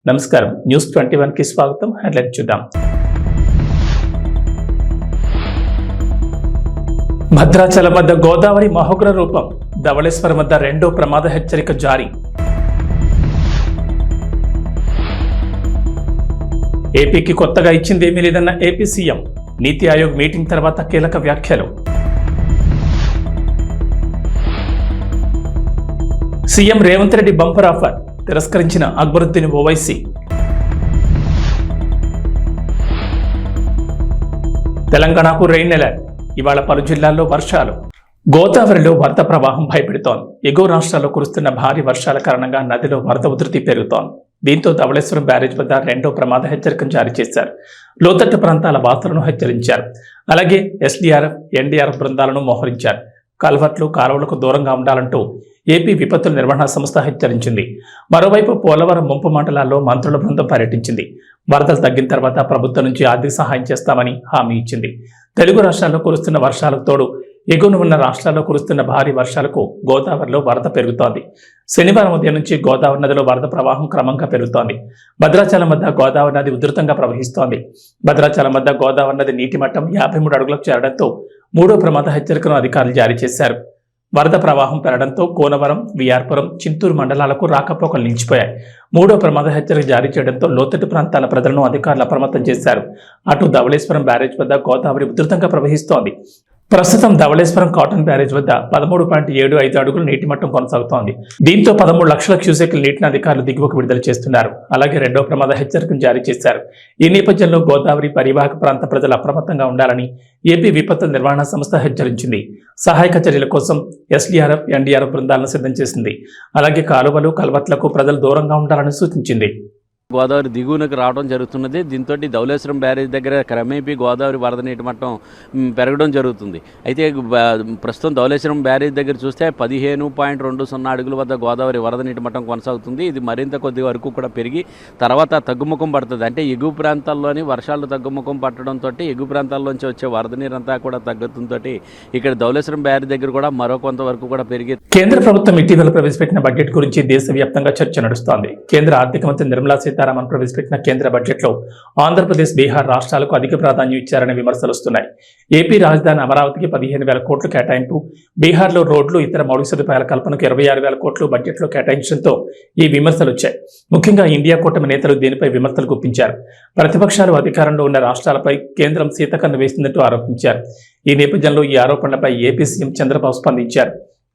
నమస్కారం, న్యూస్ 21 కి స్వాగతం. హెడ్లైన్ చూద్దాం. భద్రాచలం వద్ద గోదావరి మహోగ్ర రూపం, ధవళేశ్వరం వద్ద రెండో ప్రమాద హెచ్చరిక జారీ. ఏపీకి కొత్తగా ఇచ్చిందేమీ లేదన్న ఏపీ సీఎం, నీతి ఆయోగ్ మీటింగ్ తర్వాత కీలక వ్యాఖ్యలు. CM Revanth Reddy bumper offer, తిరస్కరించిన అక్బరుద్దీన్ ఓవైసీ. తెలంగాణకు రెయిన్ అలర్ట్, ఇవాళ పలు జిల్లాల్లో వర్షాలు. గోదావరిలో వరద ప్రవాహం భయపెడుతోంది. ఎగువ రాష్ట్రాల్లో కురుస్తున్న భారీ వర్షాల కారణంగా నదిలో వరద ఉధృతి పెరుగుతోంది. దీంతో ధవళేశ్వరం బ్యారేజ్ వద్ద రెండో ప్రమాద హెచ్చరికను జారీ చేశారు. లోతట్టు ప్రాంతాల వాసులను హెచ్చరించారు. అలాగే ఎస్డీఆర్ఎఫ్, ఎన్డీఆర్ఎఫ్ బృందాలను మోహరించారు. కల్వర్ట్లు, కాలువలకు దూరంగా ఉండాలంటూ ఏపీ విపత్తుల నిర్వహణ సంస్థ హెచ్చరించింది. మరోవైపు పోలవరం ముంపు మండలాల్లో మంత్రుల బృందం పర్యటించింది. వరదలు తగ్గిన తర్వాత ప్రభుత్వం నుంచి ఆర్థిక సహాయం చేస్తామని హామీ ఇచ్చింది. తెలుగు రాష్ట్రాల్లో కురుస్తున్న వర్షాలకు తోడు ఎగువన ఉన్న రాష్ట్రాల్లో కురుస్తున్న భారీ వర్షాలకు గోదావరిలో వరద పెరుగుతోంది. శనివారం ఉదయం నుంచి గోదావరి నదిలో వరద ప్రవాహం క్రమంగా పెరుగుతోంది. భద్రాచలం వద్ద గోదావరి నది ఉధృతంగా ప్రవహిస్తోంది. భద్రాచలం వద్ద గోదావరి నది నీటి మట్టం 53 అడుగులకు చేరడంతో మూడో ప్రమాద హెచ్చరికను అధికారులు జారీ చేశారు. వరద ప్రవాహం పెరగడంతో కోనవరం, విఆర్పురం, చింతూరు మండలాలకు రాకపోకలు నిలిచిపోయాయి. మూడో ప్రమాద హెచ్చరిక జారీ చేయడంతో లోతట్టు ప్రాంతాల ప్రజలను అధికారులు అప్రమత్తం చేశారు. అటు ధవళేశ్వరం బ్యారేజ్ వద్ద గోదావరి ఉధృతంగా ప్రవహిస్తోంది. ప్రస్తుతం ధవళేశ్వరం కాటన్ బ్యారేజ్ వద్ద 13.75 అడుగుల నీటి మట్టం కొనసాగుతోంది. దీంతో 13 లక్షల క్యూసెక్ల నీటిని అధికారులు దిగువకు విడుదల చేస్తున్నారు. అలాగే రెండో ప్రమాద హెచ్చరికను జారీ చేశారు. ఈ నేపథ్యంలో గోదావరి పరివాహక ప్రాంత ప్రజలు అప్రమత్తంగా ఉండాలని ఏపీ విపత్తుల నిర్వహణ సంస్థ హెచ్చరించింది. సహాయక చర్యల కోసం ఎస్డీఆర్ఎఫ్, ఎన్డీఆర్ఎఫ్ బృందాలను సిద్ధం చేసింది. అలాగే కాలువలు, కల్వర్ట్లకు ప్రజలు దూరంగా ఉండాలని సూచించింది. గోదావరి దిగువనకు రావడం జరుగుతున్నది. దీంతో ధవళేశ్వరం బ్యారేజ్ దగ్గర క్రమేపీ గోదావరి వరద నీటి మట్టం పెరగడం జరుగుతుంది. అయితే ప్రస్తుతం ధవళేశ్వరం బ్యారేజ్ దగ్గర చూస్తే 15.20 అడుగుల వద్ద గోదావరి వరద నీటి మట్టం కొనసాగుతుంది. ఇది మరింత కొద్ది వరకు కూడా పెరిగి తర్వాత తగ్గుముఖం పడుతుంది. అంటే ఎగువ ప్రాంతాల్లోని వర్షాలు తగ్గుముఖం పట్టడంతో ఎగువ ప్రాంతాల్లోంచి వచ్చే వరద నీరంతా కూడా తగ్గుతుందో ఇక్కడ ధవళేశ్వరం బ్యారేజ్ దగ్గర కూడా మరో కొంతవరకు కూడా పెరిగి. కేంద్ర ప్రభుత్వం ఇటీవల ప్రవేశపెట్టిన బడ్జెట్ గురించి దేశవ్యాప్తంగా చర్చ నడుస్తోంది. కేంద్ర ఆర్థిక మంత్రి నిర్మలా సీతారామన్ ప్రవేశపెట్టిన కేంద్ర బడ్జెట్లో ఆంధ్రప్రదేశ్, బీహార్ రాష్ట్రాలకు అధిక ప్రాధాన్యం ఇచ్చారనే విమర్శలు వస్తున్నాయి. ఏపీ రాజధాని అమరావతికి 15,000 కోట్లు కేటాయింపు, బీహార్లో రోడ్లు, ఇతర మౌలిక సదుపాయాల కల్పనకు 26,000 కోట్లు బడ్జెట్లో కేటాయించడంతో ఈ విమర్శలు వచ్చాయి. ముఖ్యంగా ఇండియా కూటమి నేతలు దీనిపై విమర్శలు గుప్పించారు. ప్రతిపక్షాలు అధికారంలో ఉన్న రాష్ట్రాలపై కేంద్రం శీతకన్ను వేసిందంటూ ఆరోపించారు. ఈ నేపథ్యంలో ఈ ఆరోపణలపై ఏపీ సీఎం చంద్రబాబు స్పందించారు.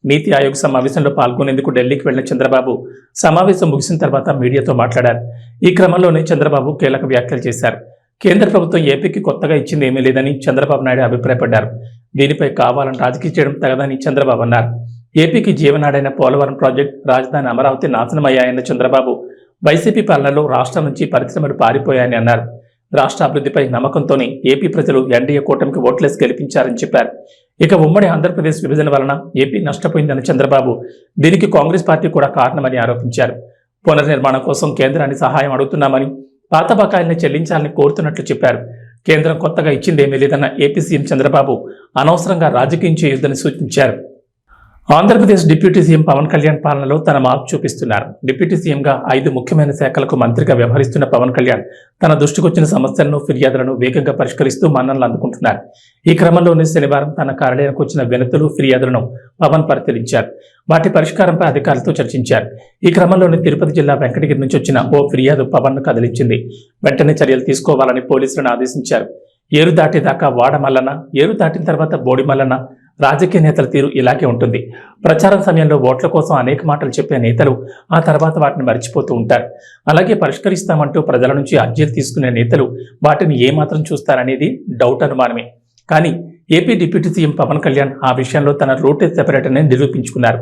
నీతి ఆయోగ్ సమావేశంలో పాల్గొనేందుకు ఢిల్లీకి వెళ్లిన చంద్రబాబు సమావేశం ముగిసిన తర్వాత మీడియాతో మాట్లాడారు. ఈ క్రమంలోనే చంద్రబాబు కీలక వ్యాఖ్యలు చేశారు. కేంద్ర ప్రభుత్వం ఏపీకి కొత్తగా ఇచ్చింది ఏమీ లేదని చంద్రబాబు నాయుడు అభిప్రాయపడ్డారు. దీనిపై కావాలని రాజకీయ చేయడం తగదని చంద్రబాబు అన్నారు. ఏపీకి జీవనాడైన పోలవరం ప్రాజెక్టు, రాజధాని అమరావతి నాశనమయ్యాయన్న చంద్రబాబు వైసీపీ పాలనలో రాష్ట్రం నుంచి పరిశ్రమలు పారిపోయాయని అన్నారు. రాష్ట్ర అభివృద్ధిపై నమ్మకంతోనే ఏపీ ప్రజలు ఎన్డీఏ కూటమికి ఓట్లేసి గెలిపించారని చెప్పారు. ఇక ఉమ్మడి ఆంధ్రప్రదేశ్ విభజన వలన ఏపీ నష్టపోయిందన్న చంద్రబాబు దీనికి కాంగ్రెస్ పార్టీ కూడా కారణమని ఆరోపించారు. పునర్నిర్మాణం కోసం కేంద్రాన్ని సహాయం అడుగుతున్నామని, పాత బకాయిల్ని చెల్లించాలని కోరుతున్నట్లు చెప్పారు. కేంద్రం కొత్తగా ఇచ్చిందేమీ లేదన్న ఏపీ సీఎం చంద్రబాబు అనవసరంగా రాజకీయం చేయొద్దని సూచించారు. ఆంధ్రప్రదేశ్ డిప్యూటీ సీఎం పవన్ కళ్యాణ్ పాలనలో తన మార్పు చూపిస్తున్నారు. డిప్యూటీ సీఎంగా 5 ముఖ్యమైన శాఖలకు మంత్రిగా వ్యవహరిస్తున్న పవన్ కళ్యాణ్ తన దృష్టికొచ్చిన సమస్యలను, ఫిర్యాదులను వేగంగా పరిష్కరిస్తూ మన్ననలు అందుకుంటున్నారు. ఈ క్రమంలోనే శనివారం తన కార్యాలయానికి వచ్చిన వినతులు, ఫిర్యాదులను పవన్ పరిశీలించారు. వాటి పరిష్కారంపై అధికారులతో చర్చించారు. ఈ క్రమంలోనే తిరుపతి జిల్లా వెంకటగిరి నుంచి వచ్చిన ఓ ఫిర్యాదు పవన్ను కదిలించింది. వెంటనే చర్యలు తీసుకోవాలని పోలీసులను ఆదేశించారు. ఏరు దాటేదాకా వాడ మల్లన, ఏరు దాటిన తర్వాత బోడి మల్లన. రాజకీయ నేతల తీరు ఇలాగే ఉంటుంది. ప్రచారం సమయంలో ఓట్ల కోసం అనేక మాటలు చెప్పే నేతలు ఆ తర్వాత వాటిని మర్చిపోతూ ఉంటారు. అలాగే పరిష్కరిస్తామంటూ ప్రజల నుంచి అర్జీలు తీసుకునే నేతలు వాటిని ఏమాత్రం చూస్తారనేది డౌట్, అనుమానమే. కానీ AP deputy CM Pawan Kalyan ఆ విషయంలో తన రూట్ సెపరేట్ అని నిరూపించుకున్నారు.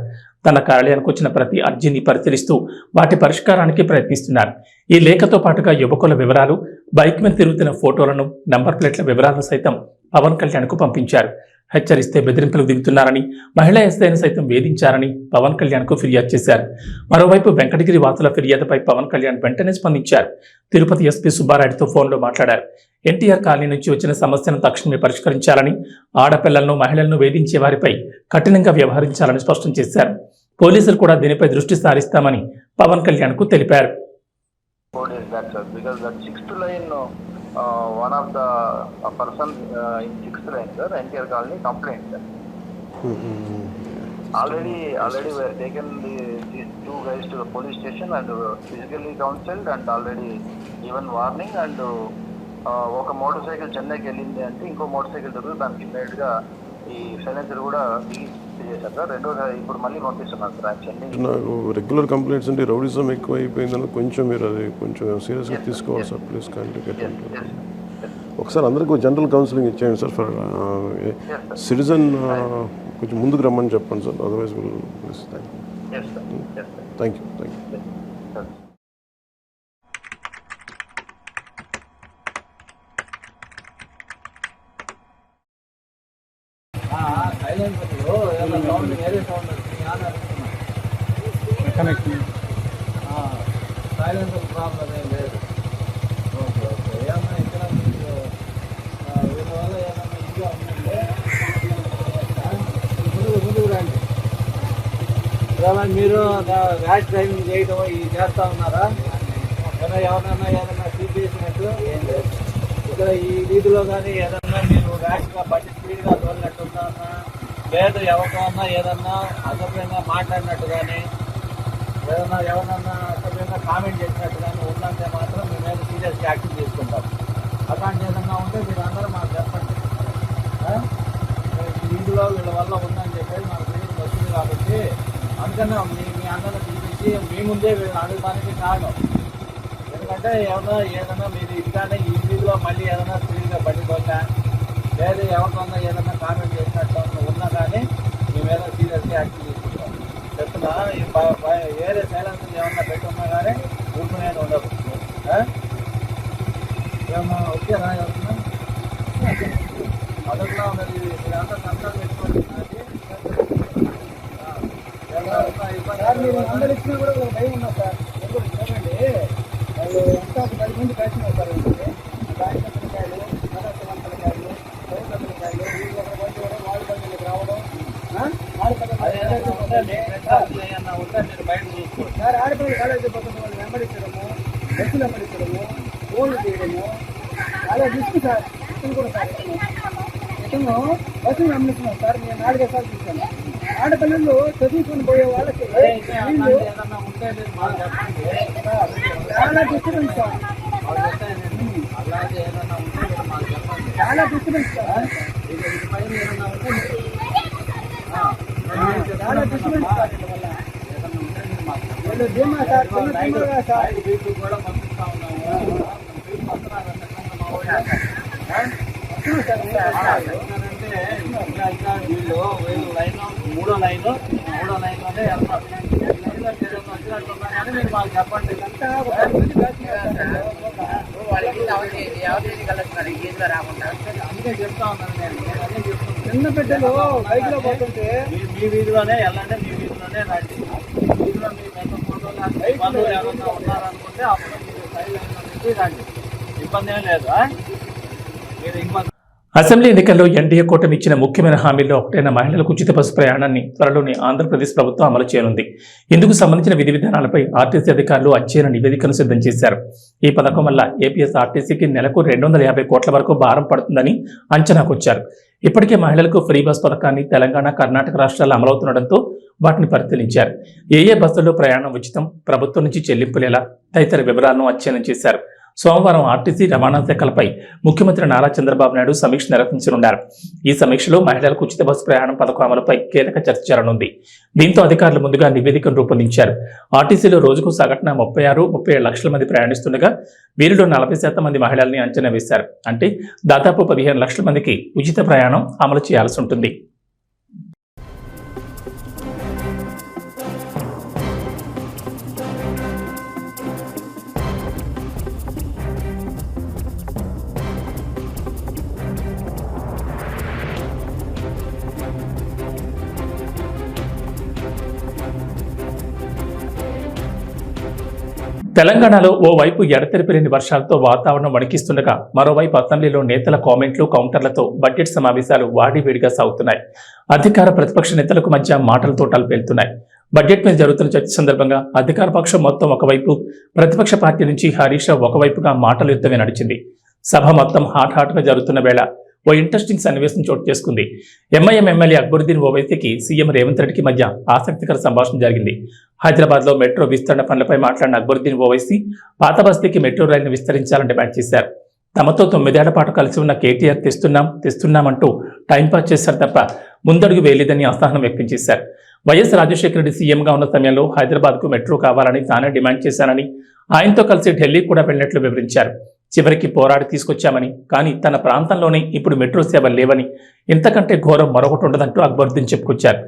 తన కార్యాలయానికి వచ్చిన ప్రతి అర్జీని పరిశీలిస్తూ వాటి పరిష్కారానికి ప్రయత్నిస్తున్నారు. ఈ లేఖతో పాటుగా యువకుల వివరాలు, బైక్ మీద తిరుగుతున్న ఫోటోలను, నంబర్ ప్లేట్ల వివరాలను సైతం పవన్ కళ్యాణ్కు పంపించారు. హెచ్చరిస్తే బెదిరింపులకు దిగుతున్నారని, మహిళా ఎస్ఐని సైతం వేధించారని పవన్ కళ్యాణ్కు ఫిర్యాదు చేశారు. మరోవైపు వెంకటగిరి వాసుల ఫిర్యాదుపై పవన్ కళ్యాణ్ వెంటనే స్పందించారు. తిరుపతి ఎస్పీ సుబ్బారాయుడుతో ఫోన్లో మాట్లాడారు. ఎన్టీఆర్ కాలనీ నుంచి వచ్చిన సమస్యను తక్షణమే పరిష్కరించాలని, ఆడపిల్లలను, మహిళలను వేధించే వారిపై కఠినంగా వ్యవహరించాలని స్పష్టం చేశారు. పోలీసులు కూడా దీనిపై దృష్టి సారిస్తామని పవన్ కళ్యాణ్కు తెలిపారు. 4 days back, sir, because that sixth line, one of the person in sixth line, sir, NTR colony complaint, sir. Already we have taken these two guys to the police station and physically counseled and already given warning and ఒక motor cycle చెన్నైకి వెళ్ళింది అంటే ఇంకో motor cycle దొరికి దానికి immediate గా ఈ silencer కూడా చేశారు సార్. రెండోసారి ఇప్పుడు మళ్ళీ పంపిస్తున్నారు సార్. యాక్చువల్లీ నాకు రెగ్యులర్ కంప్లైంట్స్ అంటే రౌడిజం ఎక్కువ అయిపోయిందని కొంచెం మీరు అది కొంచెం సీరియస్గా తీసుకోవాలి సార్. Please contact. ఒకసారి అందరికీ జనరల్ కౌన్సిలింగ్ ఇచ్చేయండి సార్. ఫర్ సిటిజన్ కొంచెం ముందుకు రమ్మని చెప్పండి sir. Otherwise thank you. Silencer problem ఏం లేదు. ఓకే ఏమన్నా ఇక్కడ మీకు దీనివల్ల ఏమన్నా ఇదిగా ఉందంటే ముందుకు రండి. ఏమన్నా మీరు ర్యాష్ డ్రైవింగ్ చేయడం ఇది చేస్తూ ఉన్నారా? ఏదన్నా సీట్ చేసినట్టు ఏం లేదు. ఇక్కడ ఈ వీధిలో కానీ ఏదన్నా మీరు ర్యాష్గా బండి స్పీడ్గా తోలినట్టుందా, లేదు ఎవరికన్నా ఏదన్నా అసభ్యంగా మాట్లాడినట్టు కానీ ఏదన్నా ఎవరన్నా అసభ్యంగా కామెంట్ చేసినట్టు కానీ ఉందంటే మాత్రం మీ మీద సీరియస్గా యాక్షన్ తీసుకుంటాం. అలాంటి ఏదన్నా ఉంటే మీరు అందరూ మాకు చెప్పండి. వీధిలో వీళ్ళ వల్ల ఉందని చెప్పేసి మాకు తెలియదు వస్తుంది కాబట్టి అందుకనే మీ అందరిని పిలిపించి మీ ముందే వీళ్ళు అడగడానికి కారణం. ఎందుకంటే ఏదన్నా మీరు ఇదిగానే ఈ వీధిలో మళ్ళీ ఏదైనా స్పీడ్గా బండి పోతా లేదు ఎవరికన్నా ఏదన్నా కామెంట్ చేసినట్టు ఉన్నా కానీ మీ మీద సీరియస్గా యాక్షన్ తీసుకుంటాం. చెప్తున్నా వేరే సైలెన్స్ ఏమన్నా పెట్టున్నా కానీ ఊరుకునేది ఉండదు. ఏమన్నా వచ్చారా ఎవరన్నా మొదట్లో మీరంతా సంతానం పెట్టుకోండి. మీరు అందరు ఇచ్చినా కూడా ఒక భయం ఉన్నా సార్. చూడండి వాళ్ళు ఎంత 10 మంది కలిసి వస్తారు. కాయలు కలసలంతలకాయలు సౌకర్యకాయలు వీళ్ళు ఒక బండి కూడా వాళ్ళ బండికి రావడం సార్. ఆడపిల్లలు కాలేజీ పోతున్న వాళ్ళు వెంబడించడము, బస్సులు వెంబడించడము, ఫోన్లు చేయడము అలా రిస్క్ సార్. ఇతను కూడా సార్ ఇతను బస్సులు వెంబడిస్తున్నాం సార్. నేను 4 సార్లు చూసాను. ఆడపిల్లలు చదువుకొని పోయే వాళ్ళకి చాలా డిస్టర్బెన్స్ సార్. చాలా డిస్టర్బెన్స్ సార్. చాలా డిస్టర్బెన్స్ సార్. వీళ్ళు ధీమా సార్ చిన్నగా సార్ కూడా పంపిస్తా ఉన్నాము. వీళ్ళు లైన్ మూడో లైన్లోనే వెళ్తారు. వచ్చినట్టున్నా కానీ మీరు మాకు చెప్పండి. అందుకే చెప్తా ఉన్నాను నేను. చిన్న బిడ్డలు బైక్ లో పోతుంటే మీ వీధిలోనే వెళ్ళండి, మీ వీధిలోనే రండి. వీధిలో మీ పెద్ద ఫోటోలు బంధువులు ఏమన్నా ఉన్నారనుకుంటే అప్పుడు మీరు సైడ్ లైన్ రండి. ఇబ్బంది ఏం లేదు. మీరు ఇబ్బంది అసెంబ్లీ ఎన్నికల్లో ఎన్డీఏ కూటమి ఇచ్చిన ముఖ్యమైన హామీల్లో ఒకటైన మహిళలకు ఉచిత బస్సు ప్రయాణాన్ని త్వరలోనే ఆంధ్రప్రదేశ్ ప్రభుత్వం అమలు చేయనుంది. ఇందుకు సంబంధించిన విధి విధానాలపై ఆర్టీసీ అధికారులు అధ్యయన నివేదికను సిద్ధం చేశారు. ఈ పథకం వల్ల ఏపీఎస్ఆర్టీసీకి నెలకు 250 కోట్ల వరకు భారం పడుతుందని అంచనాకొచ్చారు. ఇప్పటికే మహిళలకు ఫ్రీ బస్ పథకాన్ని తెలంగాణ, కర్ణాటక రాష్ట్రాల్లో అమలవుతుండటంతో వాటిని పరిశీలించారు. ఏ బస్సుల్లో ప్రయాణం ఉచితం, ప్రభుత్వం నుంచి చెల్లింపులేలా తదితర వివరాలను అధ్యయనం చేశారు. సోమవారం ఆర్టీసీ రవాణా శాఖలపై ముఖ్యమంత్రి నారా చంద్రబాబు నాయుడు సమీక్ష నిర్వహించనున్నారు. ఈ సమీక్షలో మహిళలకు ఉచిత బస్సు ప్రయాణం పథకం అమలుపై కీలక చర్చ జరగనుంది. దీంతో అధికారులు ముందుగా నివేదికను రూపొందించారు. ఆర్టీసీలో రోజుకు సగటున 36-37 లక్షల మంది ప్రయాణిస్తుండగా వీరిలో 40% మంది మహిళల్ని అంచనా వేశారు. అంటే దాదాపు 15 లక్షల మందికి ఉచిత ప్రయాణం అమలు చేయాల్సి ఉంటుంది. తెలంగాణలో ఓవైపు ఎడతెరిపిలేని వర్షాలతో వాతావరణం వణికిస్తుండగా మరోవైపు అసెంబ్లీలో నేతల కామెంట్లు, కౌంటర్లతో బడ్జెట్ సమావేశాలు వాడివేడిగా సాగుతున్నాయి. అధికార ప్రతిపక్ష నేతలకు మధ్య మాటల తోటలు పేలుతున్నాయి. బడ్జెట్ మీద జరుగుతున్న చర్చ సందర్భంగా అధికార పక్షం మొత్తం ఒకవైపు, ప్రతిపక్ష పార్టీ నుంచి హరీష్ రావు ఒకవైపుగా మాటల యుద్ధమే నడిచింది. సభ మొత్తం హాట్గా జరుగుతున్న వేళ ఓ ఇంట్రెస్టింగ్ సన్నివేశం చోటు చేసుకుంది. ఎంఐఎం ఎమ్మెల్యే అక్బరుద్దీన్ ఓవైసీకి సీఎం రేవంత్ రెడ్డికి మధ్య ఆసక్తికర సంభాషణ జరిగింది. హైదరాబాద్లో మెట్రో విస్తరణ పనులపై మాట్లాడిన అక్బరుద్దీన్ ఓవైసీ పాత బస్తీకి మెట్రో రైలును విస్తరించాలని డిమాండ్ చేశారు. తమతో 9 ఏళ్ల పాటు కలిసి ఉన్న కేటీఆర్ తెస్తున్నామంటూ టైంపాస్ చేశారు తప్ప ముందడుగు వేయలేదని అసహనం వ్యక్తం చేశారు. వైఎస్ రాజశేఖర రెడ్డి సీఎంగా ఉన్న సమయంలో హైదరాబాద్కు మెట్రో కావాలని తానే డిమాండ్ చేశానని, ఆయనతో కలిసి ఢిల్లీ కూడా వెళ్ళినట్లు వివరించారు. చివరికి పోరాడి తీసుకొచ్చామని, కానీ తన ప్రాంతంలోనే ఇప్పుడు మెట్రో సేవలు లేవని, ఇంతకంటే ఘోరం మరొకటి ఉండదంటూ అక్బరుద్దీన్ చెప్పుకొచ్చారు.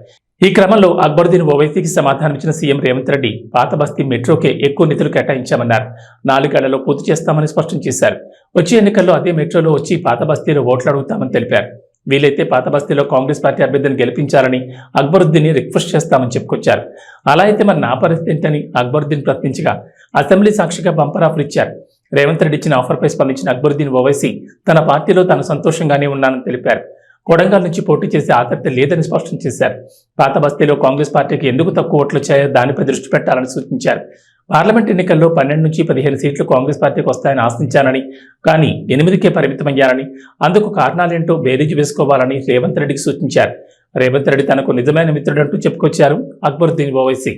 ఈ క్రమంలో అక్బరుద్దీన్ ఓవైసీకి సమాధానమిచ్చిన సీఎం రేవంత్ రెడ్డి పాత బస్తీ మెట్రోకే ఎక్కువ నిధులు కేటాయించామన్నారు. 4 ఏళ్లలో పూర్తి చేస్తామని స్పష్టం చేశారు. వచ్చే ఎన్నికల్లో అదే మెట్రోలో వచ్చి పాత బస్తీలో ఓట్లు అడుగుతామని తెలిపారు. వీలైతే పాత బస్తీలో కాంగ్రెస్ పార్టీ అభ్యర్థిని గెలిపించాలని అక్బరుద్దీన్ రిక్వెస్ట్ చేస్తామని చెప్పుకొచ్చారు. అలా అయితే మరి నా పరిస్థితి ఏంటని అక్బరుద్దీన్ ప్రశ్నించగా అసెంబ్లీ సాక్షిగా బంపర్ ఆఫర్ ఇచ్చారు. రేవంత్ రెడ్డి ఇచ్చిన ఆఫర్పై స్పందించిన అక్బరుద్దీన్ ఓవైసీ తన పార్టీలో తాను సంతోషంగానే ఉన్నానని తెలిపారు. కొడంగల్ నుంచి పోటీ చేసే ఆసక్తి లేదని స్పష్టం చేశారు. పాత బస్తీలో కాంగ్రెస్ పార్టీకి ఎందుకు తక్కువ ఓట్లు వచ్చాయో దానిపై దృష్టి పెట్టాలని సూచించారు. పార్లమెంట్ ఎన్నికల్లో 12 నుంచి 15 సీట్లు కాంగ్రెస్ పార్టీకి వస్తాయని ఆశించానని, కానీ 8కే పరిమితమయ్యారని, అందుకు కారణాలేంటో బేరీజు వేసుకోవాలని రేవంత్ రెడ్డికి సూచించారు. రేవంత్ రెడ్డి తనకు నిజమైన మిత్రుడంటూ చెప్పుకొచ్చారు అక్బరుద్దీన్ ఓవైసీ.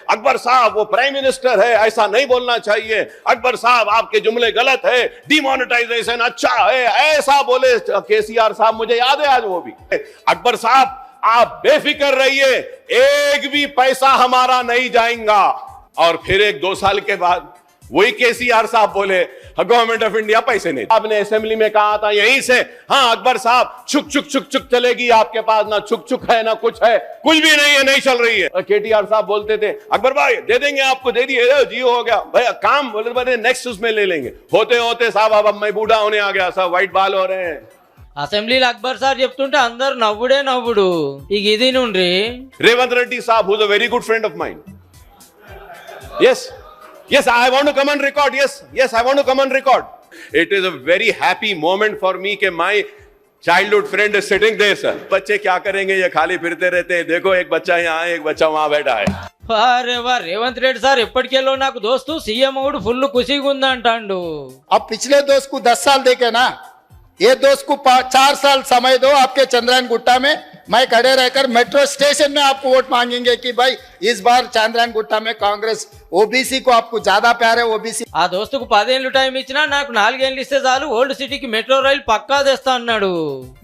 अकबर साहब वो प्राइम मिनिस्टर है, ऐसा नहीं बोलना चाहिए. अकबर साहब आपके जुमले गलत है, डिमोनेटाइजेशन अच्छा है, ऐसा बोले केसीआर साहब. मुझे याद है आज वो भी. अकबर साहब आप बेफिक्र रहिए, एक भी पैसा हमारा नहीं जाएगा. और फिर 1-2 साल के बाद वही केसीआर साहब बोले गवर्नमेंट ऑफ इंडिया पैसे नहीं. आपने असेंबली में कहा था यहीं से, हाँ अकबर साहब छुक छुक छुक छुक चलेगी आपके पास, ना छुक छुक है ना कुछ है, कुछ भी नहीं है, नहीं चल रही है. केटीआर साहब बोलते थे अकबर भाई दे देंगे आपको, दे दिए जियो हो गया भाई काम, बोले नेक्स्ट उसमें ले लेंगे. होते होते साहब अब मैं बूढ़ा होने आ गया, सब व्हाइट बाल हो रहे हैं. అసెంబ్లీలో అక్బర్ సార్ చెప్తుంటే అందరు నవ్వుడే నవ్వుడు. ఇక ఇది నుండి रेवंत रेड्डी साहब who's a very good friend of mine. Yes, I want to come on record. Yes, I want to come on record. It is a very happy moment for me कि my childhood friend is sitting there, sir. बच्चे क्या करेंगे, ये खाली फिरते रहते हैं. देखो एक बच्चा यहाँ है, एक बच्चा वहाँ बैठा है. వారే వా రేవంత్ రెడ్డి సార్ ఎప్పటికెళ్ళో నాకు దోస్తు సీఎం అవుడు ఫుల్ ఖుషిగా ఉందంటాండు. अब पिछले दोस्त को 10 साल देके ना, ये दोस्त को 4 साल समय दो. आपके चंद्रायन गुट्टा में मैं खड़े रहकर मेट्रो स्टेशन में आपको वोट मांगेंगे कि भाई इस बार चंद्रायन गुट्टा में कांग्रेस ओबीसी को आपको ज्यादा प्यार है. ओबीसी ఆ దోస్తుకు 10 ఏళ్ళు టైం ఇచ్చినా నాకు 4 ఏళ్ళు ఇస్తే చాలు ఓల్డ్ సిటీకి మెట్రో రైలు పక్కా తెస్తా అన్నాడు.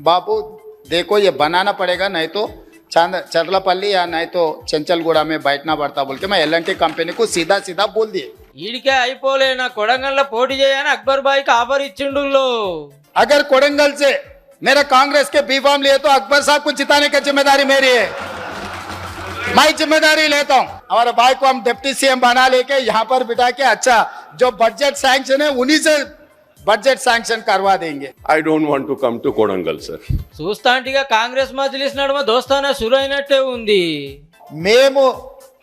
बाबू देखो ये बनाना पड़ेगा, नहीं तो चरलापल्ली या नहीं तो चंचलगुड़ा में बैठना पड़ता बोल के मैं एल&टी कंपनी को सीधा सीधा बोल दिए. ఈడికే అయిపోలే నా కొడంగల్లో పోటీ చేయని అక్బర్ బాయ్కి ఆఫర్ ఇచ్చిండు. अगर कोडंगल से मेरा कांग्रेस के बी फॉर्म लिए तो अकबर साहब को जिताने की जिम्मेदारी मेरी है, मैं जिम्मेदारी लेता हूँ. हमारे भाई को हम डिप्टी सीएम बना लेके यहाँ पर बिठा के अच्छा जो बजट सैंक्शन है उन्हीं से बजट सैंक्शन करवा देंगे. I don't want to come to Kodangal, sir. చూస్తాంటిగా Congress Majlis నడుమ దోస్తానా షురు అయినట్టే ఉంది. మేము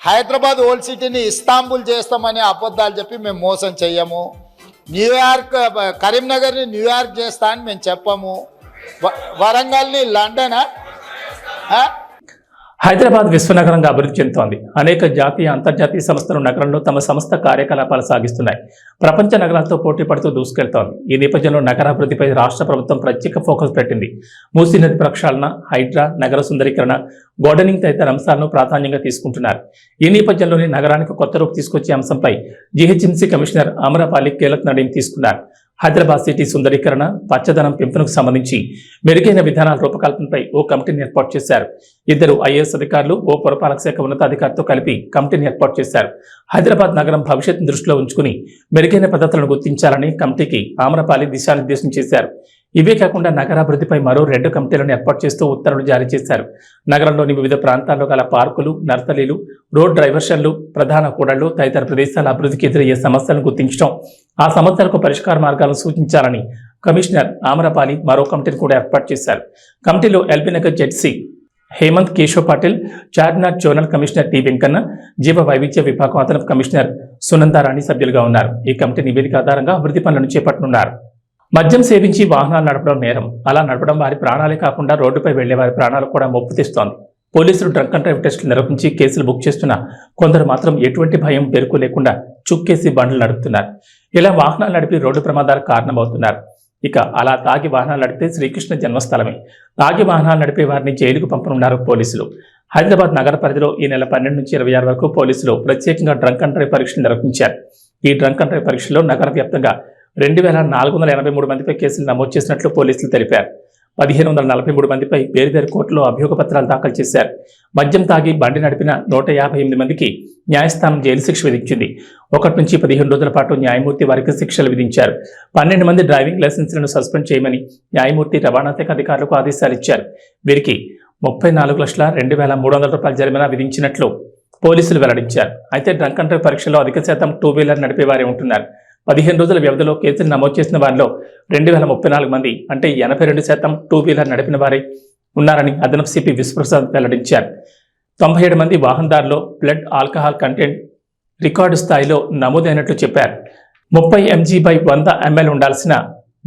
హైదరాబాద్ ఓల్డ్ సిటీని ఇస్తాంబుల్ చేస్తామని అబద్ధాలు చెప్పి మేము మోసం చెయ్యము. న్యూయార్క్ కరీంనగర్ని న్యూయార్క్ చేస్తా అని మేము చెప్పము. వరంగల్ని లండన్. హైదరాబాద్ విశ్వనగరంగా అభివృద్ధి చెందుతోంది. అనేక జాతీయ అంతర్జాతీయ సంస్థలు నగరంలో తమ సంస్థ కార్యకలాపాలు సాగిస్తున్నాయి. ప్రపంచ నగరాలతో పోటీ పడుతూ దూసుకెళ్తోంది. ఈ నేపథ్యంలో నగరాభివృద్ధిపై రాష్ట్ర ప్రభుత్వం ప్రత్యేక ఫోకస్ పెట్టింది. మూసీ నది ప్రక్షాళన, హైడ్రా, నగర సుందరీకరణ, గార్డెనింగ్ తదితర అంశాలను ప్రాధాన్యంగా తీసుకుంటున్నారు. ఈ నేపథ్యంలోనే నగరానికి కొత్త రూపు తీసుకొచ్చే అంశంపై జీహెచ్ఎంసీ కమిషనర్ ఆమ్రపాలి కీలక నిర్ణయం తీసుకున్నారు. హైదరాబాద్ సిటీ సుందరీకరణ, పచ్చదనం పెంపునకు సంబంధించి మెరుగైన విధానాల రూపకల్పనపై ఓ కమిటీని ఏర్పాటు చేశారు. 2 ఐఏఎస్ అధికారులు, ఓ పురపాలక శాఖ ఉన్నతాధికారితో కలిపి కమిటీని ఏర్పాటు చేశారు. హైదరాబాద్ నగరం భవిష్యత్తును దృష్టిలో ఉంచుకుని మెరుగైన పద్ధతులను గుర్తించాలని కమిటీకి ఆమ్రపాలి దిశానిర్దేశం చేశారు. ఇవే కాకుండా నగరాభివృద్ధిపై మరో 2 కమిటీలను ఏర్పాటు చేస్తూ ఉత్తర్వులు జారీ చేశారు. నగరంలోని వివిధ ప్రాంతాల్లో గల పార్కులు, నర్సరీలు, రోడ్ డైవర్షన్లు, ప్రధాన కూడళ్లు తదితర ప్రదేశాల అభివృద్ధికి ఎదురయ్యే సమస్యలను గుర్తించడం, ఆ సమస్యలకు పరిష్కార మార్గాలను సూచించాలని కమిషనర్ ఆమ్రపాలి మరో కమిటీని కూడా ఏర్పాటు చేశారు. కమిటీలో LB Nagar ZC Hemant Keshav Patil, Charminar zonal commissioner T Venkanna, జీవ వైవిధ్య విభాగం అదనపు కమిషనర్ సునందారాణి సభ్యులుగా ఉన్నారు. ఈ కమిటీ నివేదిక ఆధారంగా అభివృద్ధి పనులను చేపట్టనున్నారు. మద్యం సేవించి వాహనాలు నడపడం నేరం. అలా నడపడం వారి ప్రాణాలే కాకుండా రోడ్డుపై వెళ్లే వారి ప్రాణాలు కూడా ముప్పు తెస్తోంది. పోలీసులు డ్రంక్ అండ్ డ్రైవ్ టెస్టులు నిర్వహించి కేసులు బుక్ చేస్తున్నా కొందరు మాత్రం ఎటువంటి భయం పేరుకు లేకుండా చుక్కేసి బండ్లు నడుపుతున్నారు. ఇలా వాహనాలు నడిపి రోడ్డు ప్రమాదాలకు కారణమవుతున్నారు. ఇక అలా తాగి వాహనాలు నడిపితే శ్రీకృష్ణ జన్మస్థలమే. తాగి వాహనాలు నడిపే వారిని జైలుకు పంపనున్నారు పోలీసులు. హైదరాబాద్ నగర పరిధిలో ఈ నెల 12 నుంచి 26 వరకు పోలీసులు ప్రత్యేకంగా డ్రంక్ అండ్ డ్రైవ్ పరీక్షలు నిర్వహించారు. ఈ డ్రంక్ అండ్ డ్రైవ్ పరీక్షలో నగర వ్యాప్తంగా 2483 మందిపై కేసులు నమోదు చేసినట్లు పోలీసులు తెలిపారు. 1543 మందిపై వేర్వేరు కోర్టులో అభియోగ పత్రాలు దాఖలు చేశారు. మద్యం తాగి బండి నడిపిన 158 మందికి న్యాయస్థానం జైలు శిక్ష విధించింది. 1 నుంచి 15 రోజుల పాటు న్యాయమూర్తి వారికి శిక్షలు విధించారు. 12 మంది డ్రైవింగ్ లైసెన్సులను సస్పెండ్ చేయమని న్యాయమూర్తి రవాణా శాఖ అధికారులకు ఆదేశాలు ఇచ్చారు. వీరికి 34,02,300 రూపాయల జరిమానా విధించినట్లు పోలీసులు వెల్లడించారు. అయితే డ్రంక్ అండ్ డ్రైవ్ పరీక్షలో అధిక శాతం 2 వీలర్ నడిపేవారే ఉంటున్నారు. 15 రోజుల వ్యవధిలో కేసులు నమోదు చేసిన వారిలో 2034 మంది అంటే 82% 2 వీలర్ నడిపిన వారే ఉన్నారని అదనపు సిపి విశ్వప్రసాద్ వెల్లడించారు. 97 మంది వాహనదారులో బ్లడ్ ఆల్కహాల్ కంటెంట్ రికార్డు స్థాయిలో నమోదైనట్లు చెప్పారు. 30 mg/100 ml ఉండాల్సిన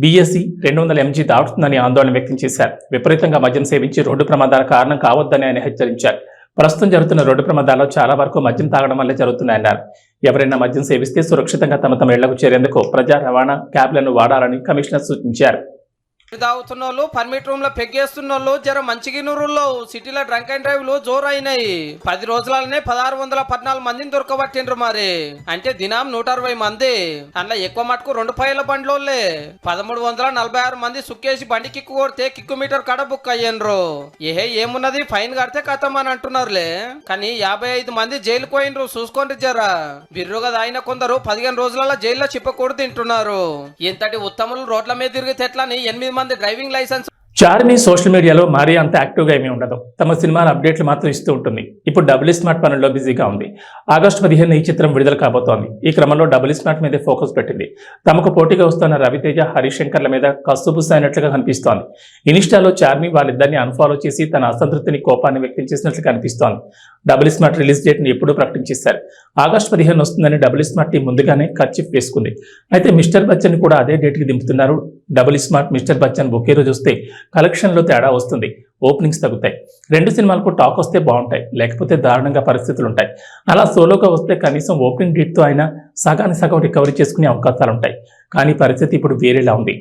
BSE 200 mg దాటుతుందని ఆందోళన వ్యక్తం చేశారు. విపరీతంగా మద్యం సేవించి రోడ్డు ప్రమాదాల కారణం కావద్దని ఆయన హెచ్చరించారు. ప్రస్తుతం జరుగుతున్న రోడ్డు ప్రమాదాల్లో చాలా వరకు మద్యం తాగడం వల్లే జరుగుతున్నాయన్నారు. ఎవరైనా మద్యం సేవిస్తే సురక్షితంగా తమ ఇళ్లకు చేరేందుకు ప్రజా రవాణా క్యాబ్లను వాడాలని కమిషనర్ సూచించారు. తాగుతున్న వాళ్ళు పర్మిట్ రూమ్ లో పెగ్గేస్తున్న వాళ్ళు జర మంచిగినూరులో సిటీలో డ్రంక్ అండ్ డ్రైవ్ లు జోరైనాయి. 10 రోజులనే 1614 మందిని దొరకబట్టిండ్రు. మరి అంటే దినం 160 మంది. అందులో ఎక్కువ మటుకు 2 పైల బండ్లోలే 1346 మంది సుక్కేసి బండి కిక్కు కొడితే కిక్కు మీటర్ కడ బుక్ అయ్యిండ్రు. ఏమున్నది ఫైన్ కడితే కథం అని అంటున్నారులే. కానీ 55 మంది జైలుకు పోయినరు. చూసుకోండి జరా. బిర్రుగా దాయిన కొందరు 15 రోజులలో జైల్లో చిప్పకూడు తింటున్నారు. ఇంతటి ఉత్తములు రోడ్ల మీద తిరిగితే ఎట్లని 8 మంది డ్రైవింగ్ లైసెన్స్. చార్మి సోషల్ మీడియాలో మరీ అంత యాక్టివ్గా ఏమీ ఉండదు. తమ సినిమాల అప్డేట్లు మాత్రం ఇస్తూ ఉంటుంది. ఇప్పుడు డబుల్ స్మార్ట్ పనుల్లో బిజీగా ఉంది. ఆగస్టు 15 ఈ చిత్రం విడుదల కాబోతోంది. ఈ క్రమంలో డబుల్ స్మార్ట్ మీదే ఫోకస్ పెట్టింది. తమకు పోటీగా వస్తున్న రవితేజ, హరిశంకర్ల మీద కస్సుబుస్సు అయినట్లుగా కనిపిస్తోంది. ఇన్స్టాలో చార్మి వాళ్ళిద్దరిని అన్ఫాలో చేసి తన అసంతృప్తిని, కోపాన్ని వ్యక్తం చేసినట్లు కనిపిస్తోంది. డబుల్ స్మార్ట్ రిలీజ్ డేట్ ని ఎప్పుడూ ప్రకటించేశారు. ఆగస్టు 15 వస్తుందని డబుల్ స్మార్ట్ టీం ముందుగానే ఖర్చు వేసుకుంది. అయితే మిస్టర్ బచ్చన్ కూడా అదే డేట్ కి దింపుతున్నారు. డబుల్ స్మార్ట్, మిస్టర్ బచ్చన్ ఒకే రోజు వస్తే కలెక్షన్ లో తేడా వస్తుంది. ఓపెనింగ్స్ తగ్గుతాయి. 2 సినిమాలకు టాక్ వస్తే బాగుంటాయి, లేకపోతే దారుణంగా పరిస్థితులు ఉంటాయి. అలా సోలోగా వస్తే కనీసం ఓపెనింగ్ డేట్ తో అయినా సగానికి సగం రికవరీ చేసుకునే అవకాశాలు ఉంటాయి. కానీ పరిస్థితి ఇప్పుడు వేరేలా ఉంది.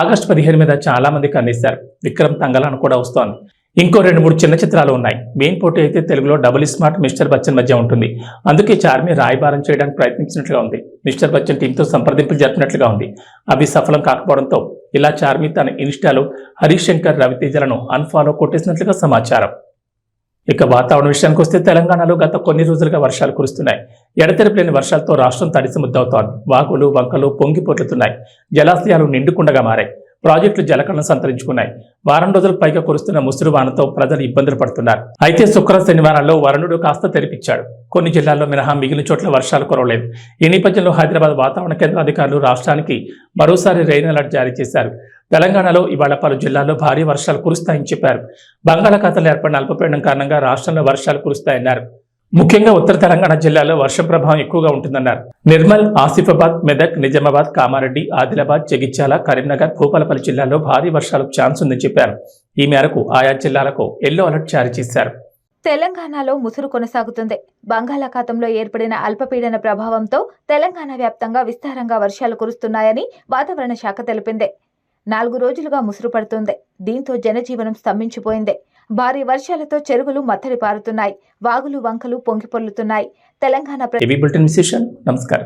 ఆగస్టు 15 మీద చాలా మంది కన్నేశారు. విక్రమ్ తంగలాన్ కూడా వస్తోంది. ఇంకో 2-3 చిన్న చిత్రాలు ఉన్నాయి. మెయిన్ పోటీ అయితే తెలుగులో డబుల్ స్మార్ట్, మిస్టర్ బచ్చన్ మధ్య ఉంటుంది. అందుకే చార్మి రాయబారం చేయడానికి ప్రయత్నించినట్లుగా ఉంది. మిస్టర్ బచ్చన్ టీంతో సంప్రదింపులు జరిపినట్లుగా ఉంది. అవి సఫలం కాకపోవడంతో ఇలా చార్మి తన ఇన్స్టాలో హరిశంకర్, రవితేజలను అన్ఫాలో కొట్టేసినట్లుగా సమాచారం. ఇక వాతావరణ విషయానికి వస్తే తెలంగాణలో గత కొన్ని రోజులుగా వర్షాలు కురుస్తున్నాయి. ఎడతెరిపి లేని వర్షాలతో రాష్ట్రం తడిసిముద్దవుతోంది. వాగులు, వంకలు పొంగి పొర్లుతున్నాయి. జలాశయాలు నిండుకుండగా మారాయి. ప్రాజెక్టులు జలకళను సంతరించుకున్నాయి. వారం రోజులకు పైగా కురుస్తున్న ముసురు వానతో ప్రజలు ఇబ్బందులు పడుతున్నారు. అయితే శుక్ర, శనివారాల్లో వరుణుడు కాస్త తెరిపించాడు. కొన్ని జిల్లాల్లో మినహా మిగిలిన చోట్ల వర్షాలు కురవలేదు. ఈ నేపథ్యంలో హైదరాబాద్ వాతావరణ కేంద్ర అధికారులు రాష్ట్రానికి మరోసారి రెయిన్ అలర్ట్ జారీ చేశారు. తెలంగాణలో ఇవాళ పలు జిల్లాల్లో భారీ వర్షాలు కురుస్తాయని చెప్పారు. బంగాళాఖాతంలో ఏర్పడిన అల్పపీడనం కారణంగా రాష్ట్రంలో వర్షాలు కురుస్తాయన్నారు. ముఖ్యంగా ఉత్తర తెలంగాణ జిల్లాలో వర్షం ప్రభావం ఎక్కువగా ఉంటుందన్నారు. నిర్మల్, ఆసిఫాబాద్, మెదక్, నిజామాబాద్, కామారెడ్డి, ఆదిలాబాద్, జగిత్యాల, కరీంనగర్, భూపాలపల్లి జిల్లాల్లో భారీ వర్షాలకు ఛాన్స్ ఉందని చెప్పారు. ఈ మేరకు ఆయా జిల్లాలకు ఎల్లో అలర్ట్ జారీ చేశారు. తెలంగాణలో ముసురు కొనసాగుతుంది. బంగాళాఖాతంలో ఏర్పడిన అల్పపీడన ప్రభావంతో తెలంగాణ వ్యాప్తంగా విస్తారంగా వర్షాలు కురుస్తున్నాయని వాతావరణ శాఖ తెలిపింది. 4 రోజులుగా ముసురు పడుతుంది. దీంతో జనజీవనం స్తంభించిపోయింది. భారీ వర్షాలతో చెరువులు మత్తడి పారుతున్నాయి. వాగులు, వంకలు పొంగిపొర్లుతున్నాయి. తెలంగాణ నమస్కారం.